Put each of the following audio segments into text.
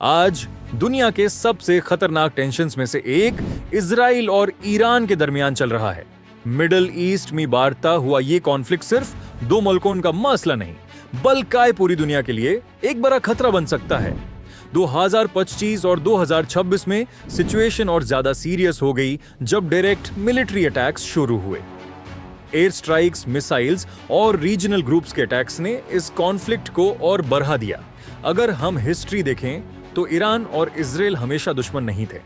आज दुनिया के सबसे खतरनाक टेंशन्स में से एक इजराइल और ईरान के दरमियान चल रहा है। मिडल ईस्ट में बढ़ता हुआ ये कॉन्फ्लिक्ट सिर्फ दो मुल्कों का मसला नहीं, बल्कि पूरी दुनिया के लिए एक बड़ा खतरा बन सकता है। 2025 और 2026 में सिचुएशन और ज्यादा सीरियस हो गई जब डायरेक्ट मिलिट्री अटैक्स शुरू हुए। एयर स्ट्राइक्स, मिसाइल्स और रीजनल ग्रुप्स के अटैक्स ने इस कॉन्फ्लिक्ट को और बढ़ा दिया। अगर हम हिस्ट्री देखें तो ईरान और इजराइल हमेशा दुश्मन नहीं थे।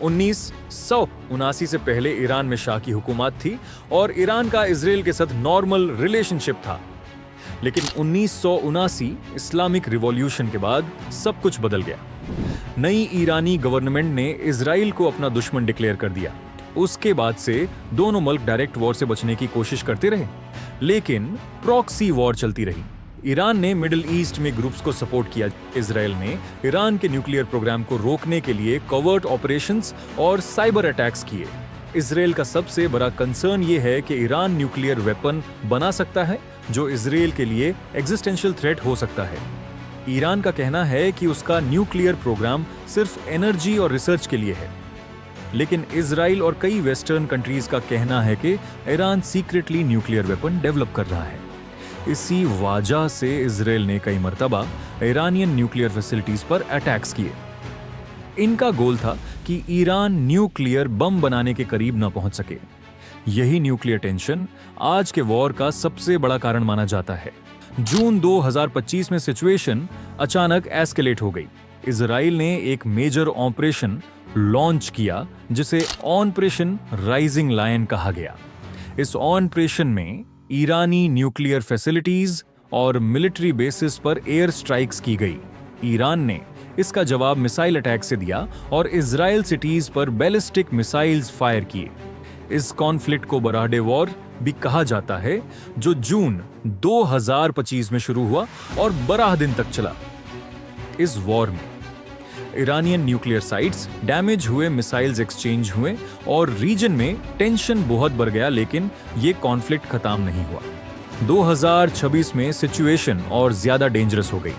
1979 से पहले ईरान में शाह की हुकूमत थी और ईरान का इजराइल के साथ नॉर्मल रिलेशनशिप था। लेकिन 1979 इस्लामिक रिवॉल्यूशन के बाद सब कुछ बदल गया। नई ईरानी गवर्नमेंट ने इजराइल को अपना दुश्मन डिक्लेयर कर दिया। उसके बाद से दोनों मुल्क डायरेक्ट वॉर से बचने की कोशिश करते रहे, लेकिन प्रॉक्सी वॉर चलती रही। ईरान ने मिडिल ईस्ट में ग्रुप्स को सपोर्ट किया। इजराइल ने ईरान के न्यूक्लियर प्रोग्राम को रोकने के लिए कवर्ट ऑपरेशंस और साइबर अटैक्स किए। इजराइल का सबसे बड़ा कंसर्न ये है कि ईरान न्यूक्लियर वेपन बना सकता है जो इजराइल के लिए एग्जिस्टेंशियल थ्रेट हो सकता है। ईरान का कहना है कि उसका न्यूक्लियर प्रोग्राम सिर्फ एनर्जी और रिसर्च के लिए है, लेकिन इजराइल और कई वेस्टर्न कंट्रीज का कहना है कि Iran secretly nuclear weapon develop कर रहा है। इसी वजह से इजराइल ने कई मर्तबा ईरानियन न्यूक्लियर फैसिलिटीज पर अटैक्स किए। इनका गोल था कि ईरान न्यूक्लियर बम बनाने के करीब न पहुंच सके। यही न्यूक्लियर टेंशन आज के वॉर का सबसे बड़ा कारण माना जाता है। जून 2025 में सिचुएशन अचानक एस्केलेट हो गई। इजराइल ने एक मेजर ऑपरेशन लॉन्च किया जिसे ऑपरेशन राइजिंग लायन कहा गया। इस ऑपरेशन में ईरानी न्यूक्लियर फैसिलिटीज और मिलिट्री बेसिस पर एयर स्ट्राइक्स की गई। ईरान ने इसका जवाब मिसाइल अटैक से दिया और इजराइल सिटीज पर बैलिस्टिक मिसाइल्स फायर किए। इस कॉन्फ्लिक्ट को बराहडे वॉर भी कहा जाता है, जो जून 2025 में शुरू हुआ और 12 दिन तक चला। इस वॉर में ईरानियन न्यूक्लियर साइट्स डैमेज हुए, मिसाइल्स एक्सचेंज हुए और रीजन में टेंशन बहुत बढ़ गया, लेकिन ये कॉन्फ्लिक्ट खत्म नहीं हुआ। 2026 में सिचुएशन और ज्यादा डेंजरस हो गई।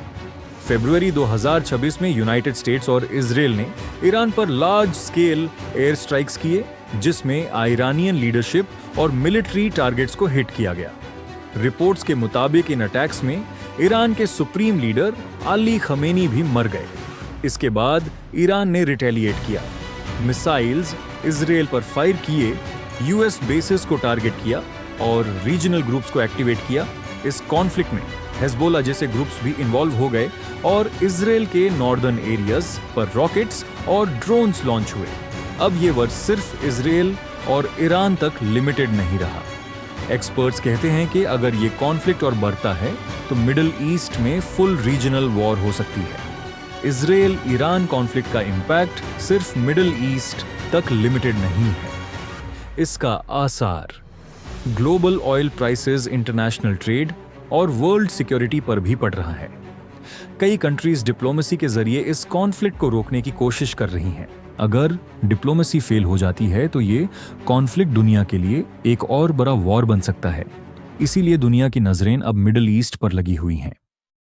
फरवरी 2026 में यूनाइटेड स्टेट्स और इजराइल ने ईरान पर लार्ज स्केल एयर स्ट्राइक्स किए, जिसमें ईरानियन लीडरशिप और मिलिट्री टारगेट्स को हिट किया गया। रिपोर्ट्स के मुताबिक इन अटैक्स में ईरान के सुप्रीम लीडर अली खमेनी भी मर गए। इसके बाद ईरान ने रिटेलिएट किया, मिसाइल्स इजराइल पर फायर किए, यूएस बेसिस को टारगेट किया और रीजनल ग्रुप्स को एक्टिवेट किया। इस कॉन्फ्लिक्ट में हिजबुल्लाह जैसे ग्रुप्स भी इन्वॉल्व हो गए और इजराइल के नॉर्दर्न एरियाज पर रॉकेट्स और ड्रोन्स लॉन्च हुए। अब ये वर्ष सिर्फ इजराइल और ईरान तक लिमिटेड नहीं रहा। एक्सपर्ट्स कहते हैं कि अगर ये कॉन्फ्लिक्ट और बढ़ता है तो मिडिल ईस्ट में फुल रीजनल वॉर हो सकती है। इजराइल ईरान कॉन्फ्लिक्ट का इंपैक्ट सिर्फ मिडिल ईस्ट तक लिमिटेड नहीं है। इसका आसार global oil prices, international trade और वर्ल्ड सिक्योरिटी पर भी पड़ रहा है। कई कंट्रीज डिप्लोमेसी के जरिए इस कॉन्फ्लिक्ट को रोकने की कोशिश कर रही हैं। अगर डिप्लोमेसी फेल हो जाती है तो ये कॉन्फ्लिक्ट दुनिया के लिए एक और बड़ा वॉर बन सकता है। इसीलिए दुनिया की नजरें अब मिडिल ईस्ट पर लगी हुई हैं।